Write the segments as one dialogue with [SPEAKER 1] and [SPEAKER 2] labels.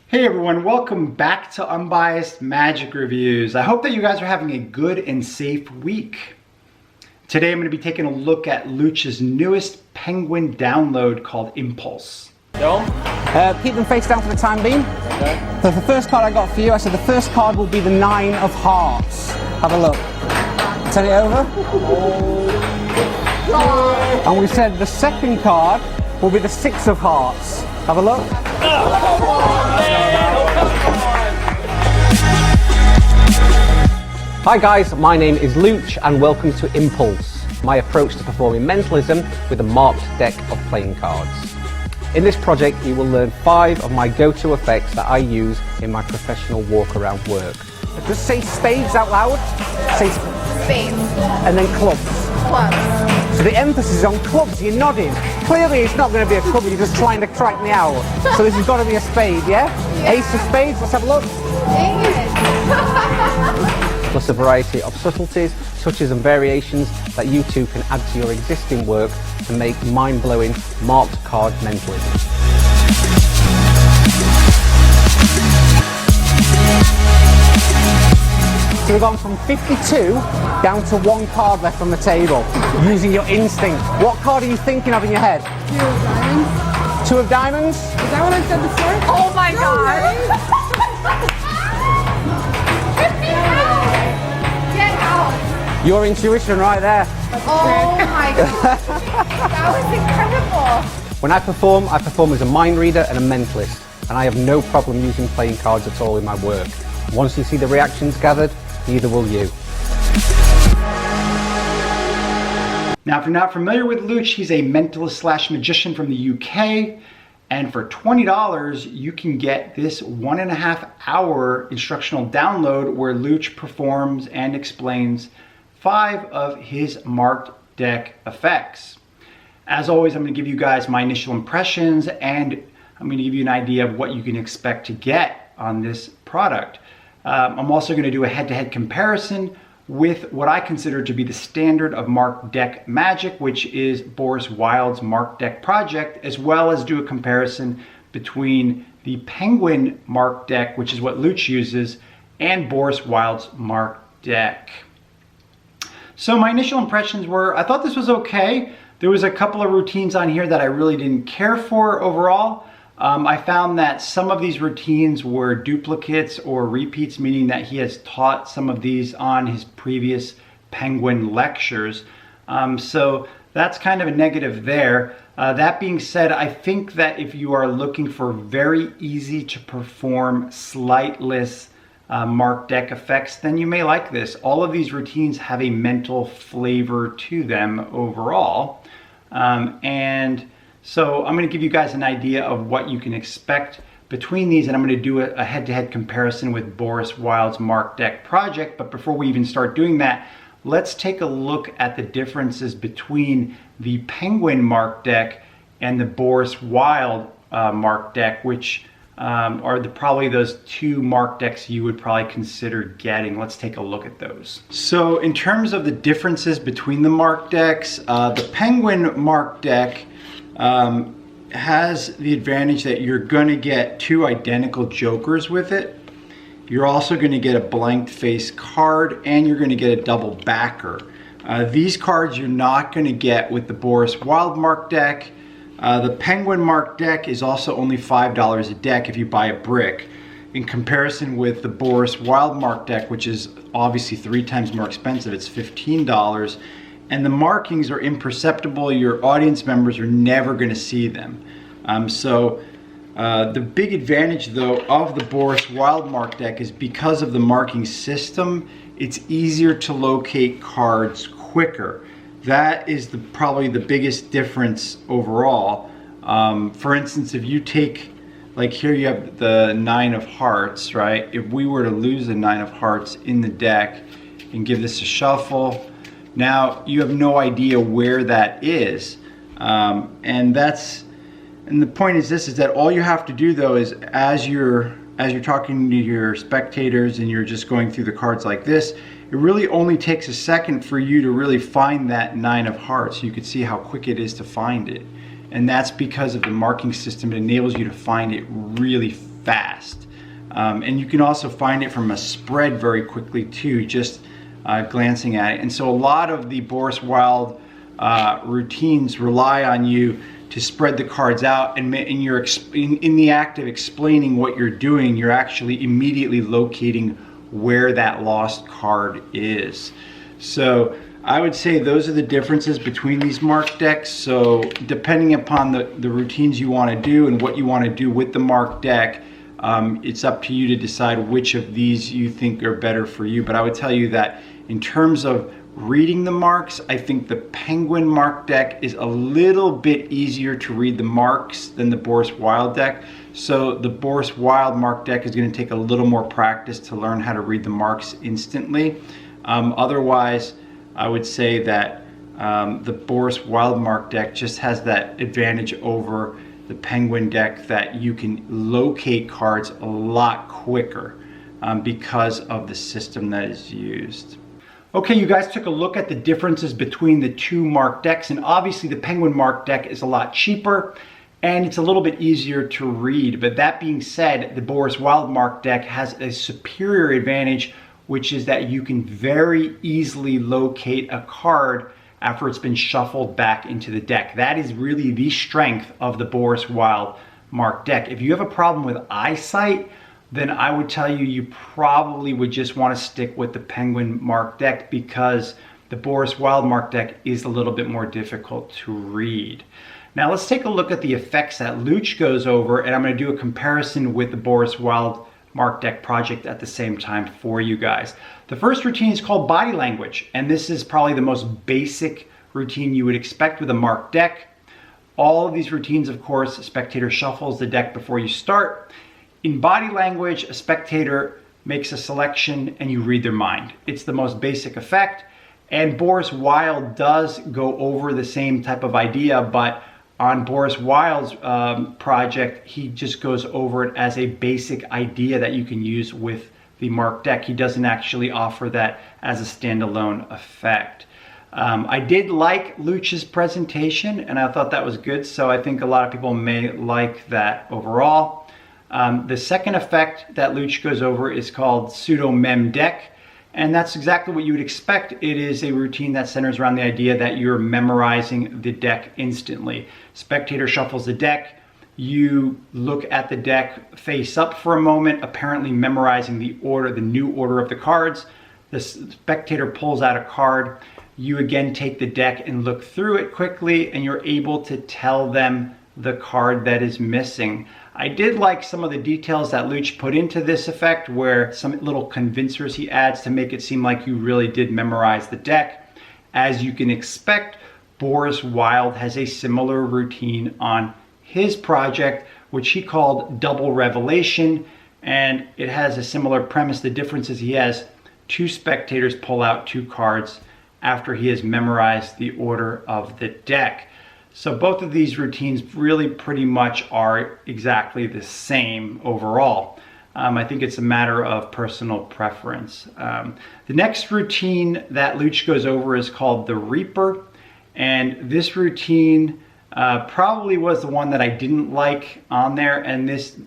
[SPEAKER 1] Hey everyone, welcome back to Unbiased Magic Reviews. I hope that you guys are having a good and safe week. Today I'm going to be taking a look at Looch's newest Penguin download called Impulse.
[SPEAKER 2] Keep them face down for the time being. Okay. So the first card I got for you, I said the first card will be the 9 of Hearts. Have a look. Turn it over. And we said the second card will be the 6 of Hearts. Have a look. Hi guys, my name is Looch and welcome to Impulse, my approach to performing mentalism with a marked deck of playing cards. In this project you will learn 5 of my go-to effects that I use in my professional walk-around work. Just say spades out loud. Say spades. And then clubs. Clubs. So the emphasis is on clubs, you're nodding. Clearly it's not going to be a club, you're just trying to crack me out. So this has got to be a spade, yeah? Ace of spades, let's have a look. Dang it. Plus a variety of subtleties, touches and variations that you two can add to your existing work to make mind-blowing marked card mentalism. So we've gone from 52 down to 1 card left on the table, using your instinct. What card are you thinking of in your head?
[SPEAKER 3] 2 of diamonds.
[SPEAKER 2] 2 of diamonds?
[SPEAKER 3] Is that what I said before?
[SPEAKER 4] Oh my god! Get out!
[SPEAKER 2] Your intuition right there.
[SPEAKER 4] Oh my god! That was incredible!
[SPEAKER 2] When I perform as a mind reader and a mentalist, and I have no problem using playing cards at all in my work. Once you see the reactions gathered, neither will you.
[SPEAKER 1] Now, if you're not familiar with Looch, he's a mentalist / magician from the UK. And for $20, you can get this 1.5 hour instructional download where Looch performs and explains 5 of his marked deck effects. As always, I'm going to give you guys my initial impressions and I'm going to give you an idea of what you can expect to get on this product. I'm also going to do a head-to-head comparison with what I consider to be the standard of marked deck magic, which is Boris Wild's marked deck project, as well as do a comparison between the Penguin marked deck, which is what Looch uses, and Boris Wild's marked deck. So my initial impressions were, I thought this was okay. There was a couple of routines on here that I really didn't care for overall. I found that some of these routines were duplicates or repeats, meaning that he has taught some of these on his previous Penguin lectures. So that's kind of a negative there. That being said, I think that if you are looking for very easy to perform slightless marked deck effects, then you may like this. All of these routines have a mental flavor to them overall. So I'm going to give you guys an idea of what you can expect between these, and I'm going to do a head-to-head comparison with Boris Wild's marked deck project. But before we even start doing that, let's take a look at the differences between the Penguin marked deck and the Boris Wild marked deck, which are probably those 2 marked decks you would probably consider getting. Let's take a look at those. So in terms of the differences between the marked decks, the Penguin marked deck has the advantage that you're going to get 2 identical jokers with it. You're also going to get a blanked face card and you're going to get a double backer. These cards you're not going to get with the Boris Wild marked deck. The Penguin marked deck is also only $5 a deck if you buy a brick, in comparison with the Boris Wild marked deck, which is obviously 3 times more expensive. It's $15. And the markings are imperceptible. Your audience members are never going to see them. The big advantage though of the Boris Wild marked deck is because of the marking system, it's easier to locate cards quicker. That is probably the biggest difference overall. For instance, if you take, like here you have the 9 of Hearts, right? If we were to lose the 9 of Hearts in the deck and give this a shuffle, now you have no idea where that is, and the point is this: is that all you have to do though is as you're talking to your spectators and you're just going through the cards like this, it really only takes a second for you to really find that 9 of Hearts. You can see how quick it is to find it, and that's because of the marking system. It enables you to find it really fast. And you can also find it from a spread very quickly too, just glancing at it. And so a lot of the Boris Wild routines rely on you to spread the cards out, and you're in the act of explaining what you're doing, you're actually immediately locating where that lost card is. So I would say those are the differences between these marked decks. So depending upon the routines you want to do and what you want to do with the marked deck, it's up to you to decide which of these you think are better for you. But I would tell you that in terms of reading the marks, I think the Penguin mark deck is a little bit easier to read the marks than the Boris Wild deck. So the Boris Wild mark deck is going to take a little more practice to learn how to read the marks instantly. Otherwise, I would say that the Boris Wild mark deck just has that advantage over the Penguin deck, that you can locate cards a lot quicker because of the system that is used. Okay, you guys took a look at the differences between the two marked decks, and obviously the Penguin marked deck is a lot cheaper and it's a little bit easier to read. But that being said, the Boris Wild marked deck has a superior advantage, which is that you can very easily locate a card after it's been shuffled back into the deck. That is really the strength of the Boris Wild marked deck. If you have a problem with eyesight, then I would tell you, you probably would just want to stick with the Penguin marked deck, because the Boris Wild marked deck is a little bit more difficult to read. Now let's take a look at the effects that Looch goes over, and I'm going to do a comparison with the Boris Wild marked deck project at the same time for you guys. The first routine is called Body Language, and this is probably the most basic routine you would expect with a marked deck. All of these routines, of course, a spectator shuffles the deck before you start. In Body Language, a spectator makes a selection and you read their mind. It's the most basic effect, and Boris Wild does go over the same type of idea, but on Boris Wild's project, he just goes over it as a basic idea that you can use with the marked deck. He doesn't actually offer that as a standalone effect. I did like Looch's presentation, and I thought that was good, so I think a lot of people may like that overall. The second effect that Looch goes over is called PseudoMem Deck, and that's exactly what you would expect. It is a routine that centers around the idea that you're memorizing the deck instantly. Spectator shuffles the deck, you look at the deck face up for a moment, apparently memorizing the order, the new order of the cards. The spectator pulls out a card, you again take the deck and look through it quickly, and you're able to tell them the card that is missing. I did like some of the details that Looch put into this effect, where some little convincers he adds to make it seem like you really did memorize the deck. As you can expect, Boris Wild has a similar routine on his project, which he called Double Revelation, and it has a similar premise. The difference is he has two spectators pull out two cards after he has memorized the order of the deck. So both of these routines really pretty much are exactly the same overall. I think it's a matter of personal preference. The next routine that Looch goes over is called the Reaper, and this routine probably was the one that I didn't like on there, and this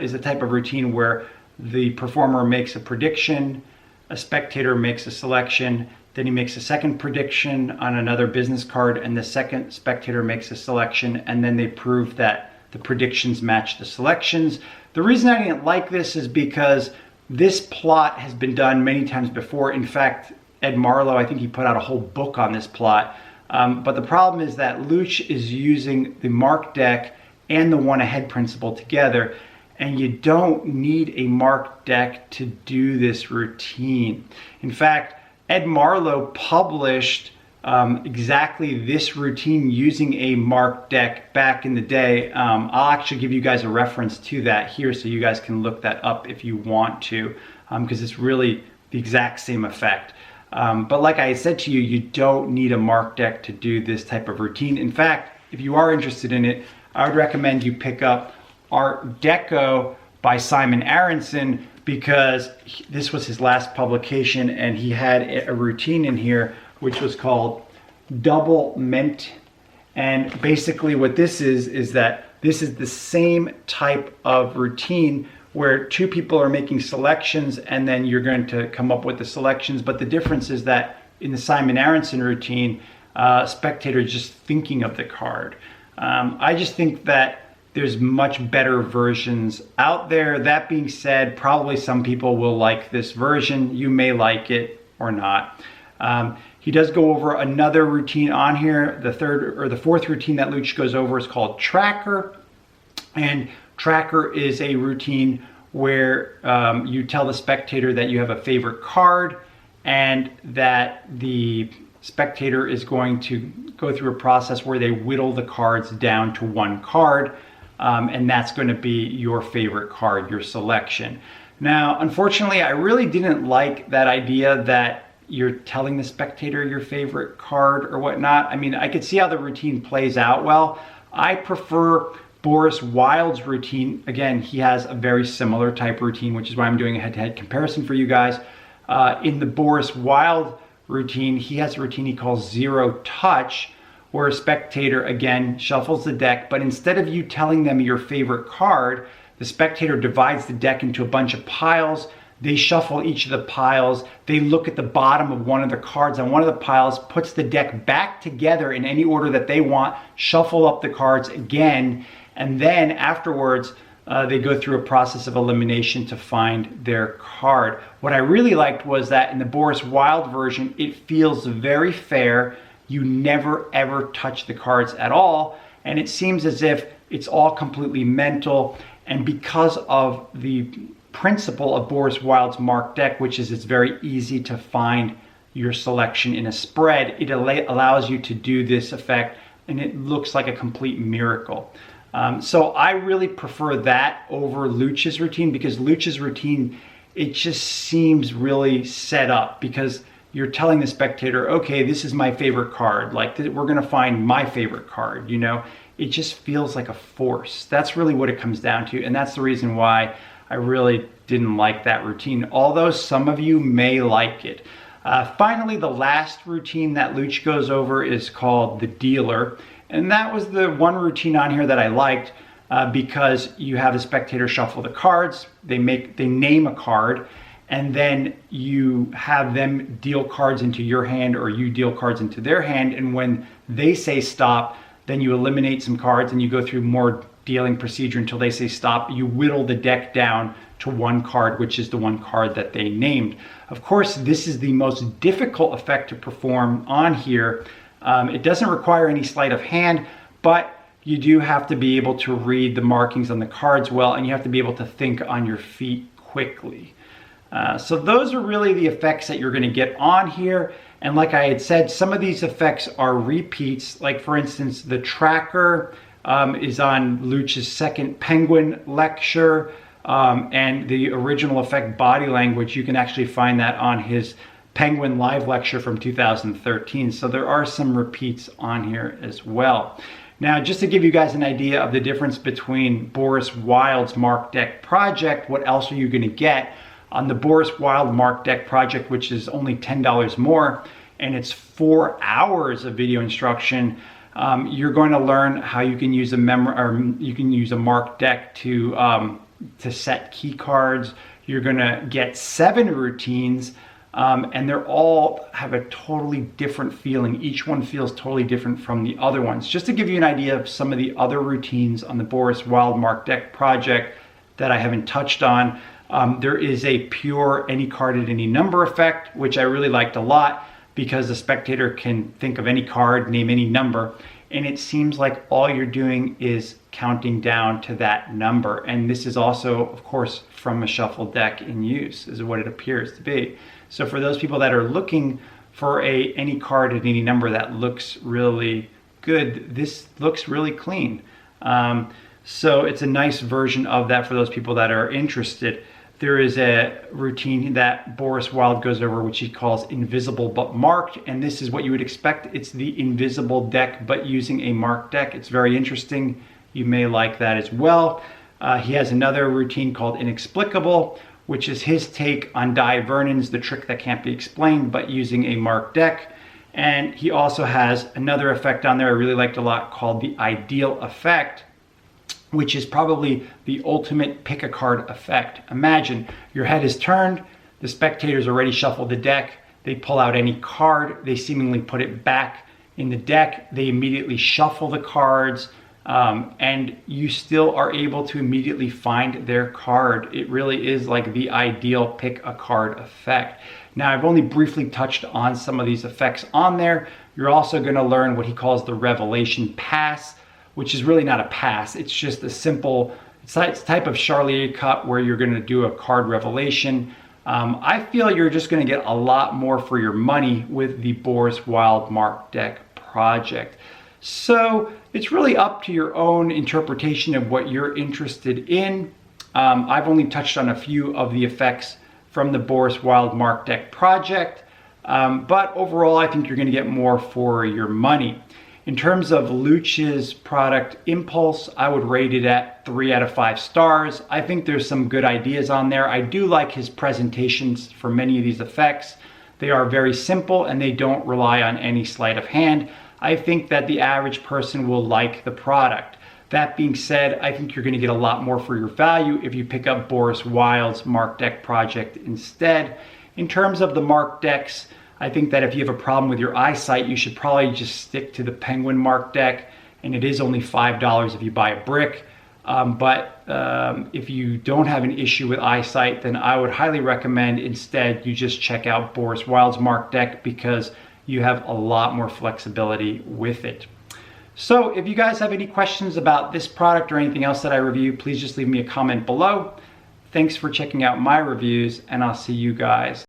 [SPEAKER 1] is a type of routine where the performer makes a prediction, a spectator makes a selection, then he makes a second prediction on another business card, and the second spectator makes a selection, and then they prove that the predictions match the selections. The reason I didn't like this is because this plot has been done many times before. In fact, Ed Marlowe, I think he put out a whole book on this plot. But the problem is that Looch is using the marked deck and the one ahead principle together, and you don't need a marked deck to do this routine. In fact, Ed Marlowe published exactly this routine using a marked deck back in the day. I'll actually give you guys a reference to that here so you guys can look that up if you want to, because it's really the exact same effect. But like I said to you, you don't need a marked deck to do this type of routine. In fact, if you are interested in it, I would recommend you pick up Art Deco by Simon Aronson, because this was his last publication, and he had a routine in here which was called Double Ment. And basically what this is that this is the same type of routine where two people are making selections and then you're going to come up with the selections. But the difference is that in the Simon Aronson routine, spectator is just thinking of the card. I just think that there's much better versions out there. That being said, probably some people will like this version. You may like it or not. He does go over another routine on here. The third or the fourth routine that Looch goes over is called Tracker. And Tracker is a routine where you tell the spectator that you have a favorite card and that the spectator is going to go through a process where they whittle the cards down to one card, and that's going to be your favorite card, your selection. Now, unfortunately, I really didn't like that idea that you're telling the spectator your favorite card or whatnot. I mean, I could see how the routine plays out well. I prefer Boris Wild's routine. Again, he has a very similar type routine, which is why I'm doing a head-to-head comparison for you guys. In the Boris Wild routine, he has a routine he calls Zero Touch, where a spectator, again, shuffles the deck, but instead of you telling them your favorite card, the spectator divides the deck into a bunch of piles. They shuffle each of the piles. They look at the bottom of one of the cards on one of the piles, puts the deck back together in any order that they want, shuffle up the cards again, and then afterwards, they go through a process of elimination to find their card. What I really liked was that in the Boris Wild version, it feels very fair. You never ever touch the cards at all, and it seems as if it's all completely mental. And because of the principle of Boris Wild's marked deck, which is it's very easy to find your selection in a spread, it allows you to do this effect, and it looks like a complete miracle. So I really prefer that over Looch's routine, because Looch's routine, it just seems really set up, because you're telling the spectator, okay, this is my favorite card. Like, we're gonna find my favorite card, you know? It just feels like a force. That's really what it comes down to, and that's the reason why I really didn't like that routine, although some of you may like it. Finally, the last routine that Looch goes over is called the Dealer. And that was the one routine on here that I liked because you have the spectator shuffle the cards, they name a card, and then you have them deal cards into your hand or you deal cards into their hand. And when they say stop, then you eliminate some cards and you go through more dealing procedure until they say stop. You whittle the deck down to one card, which is the one card that they named. Of course, this is the most difficult effect to perform on here. It doesn't require any sleight of hand, but you do have to be able to read the markings on the cards well, and you have to be able to think on your feet quickly. So those are really the effects that you're going to get on here. And like I had said, some of these effects are repeats. Like, for instance, the Tracker is on Looch's second Penguin lecture, and the original effect Body Language, you can actually find that on his Penguin live lecture from 2013. So there are some repeats on here as well. Now, just to give you guys an idea of the difference between Boris Wild's Mark Deck project, what else are you going to get? On the Boris Wild Mark Deck project, which is only $10 more, and it's 4 hours of video instruction, you're going to learn how you can use a Mark Deck to set key cards. You're going to get 7 routines. And they're all have a totally different feeling. Each one feels totally different from the other ones. Just to give you an idea of some of the other routines on the Boris Wild Mark Deck project that I haven't touched on, there is a pure any card at any number effect, which I really liked a lot because the spectator can think of any card, name any number, and it seems like all you're doing is counting down to that number. And this is also, of course, from a shuffle deck in use, is what it appears to be. So for those people that are looking for any card at any number that looks really good, this looks really clean. So it's a nice version of that for those people that are interested. There is a routine that Boris Wild goes over, which he calls invisible but marked, and this is what you would expect. It's the invisible deck, but using a marked deck. It's very interesting. You may like that as well. He has another routine called inexplicable, which is his take on Di Vernon's The Trick That Can't Be Explained, but using a marked deck. And he also has another effect on there I really liked a lot called the ideal effect. which is probably the ultimate pick a card effect. Imagine your head is turned, the spectators already shuffled the deck, they pull out any card, they seemingly put it back in the deck, they immediately shuffle the cards, and you still are able to immediately find their card. It really is like the ideal pick a card effect. Now, I've only briefly touched on some of these effects on there. You're also going to learn what he calls the revelation pass, which is really not a pass. It's just a simple type of Charlier cut where you're going to do a card revelation. I feel you're just going to get a lot more for your money with the Boris Wild Mark deck project. So it's really up to your own interpretation of what you're interested in. I've only touched on a few of the effects from the Boris Wild Mark deck project, but overall I think you're going to get more for your money. In terms of Looch's product Impulse, I would rate it at 3 out of 5 stars. I think there's some good ideas on there. I do like his presentations for many of these effects. They are very simple and they don't rely on any sleight of hand. I think that the average person will like the product. That being said, I think you're going to get a lot more for your value if you pick up Boris Wild's Mark deck project instead. In terms of the Mark decks, I think that if you have a problem with your eyesight, you should probably just stick to the Penguin Mark deck, and it is only $5 if you buy a brick. But if you don't have an issue with eyesight, then I would highly recommend instead you just check out Boris Wild's Mark deck because you have a lot more flexibility with it. So if you guys have any questions about this product or anything else that I review, please just leave me a comment below. Thanks for checking out my reviews, and I'll see you guys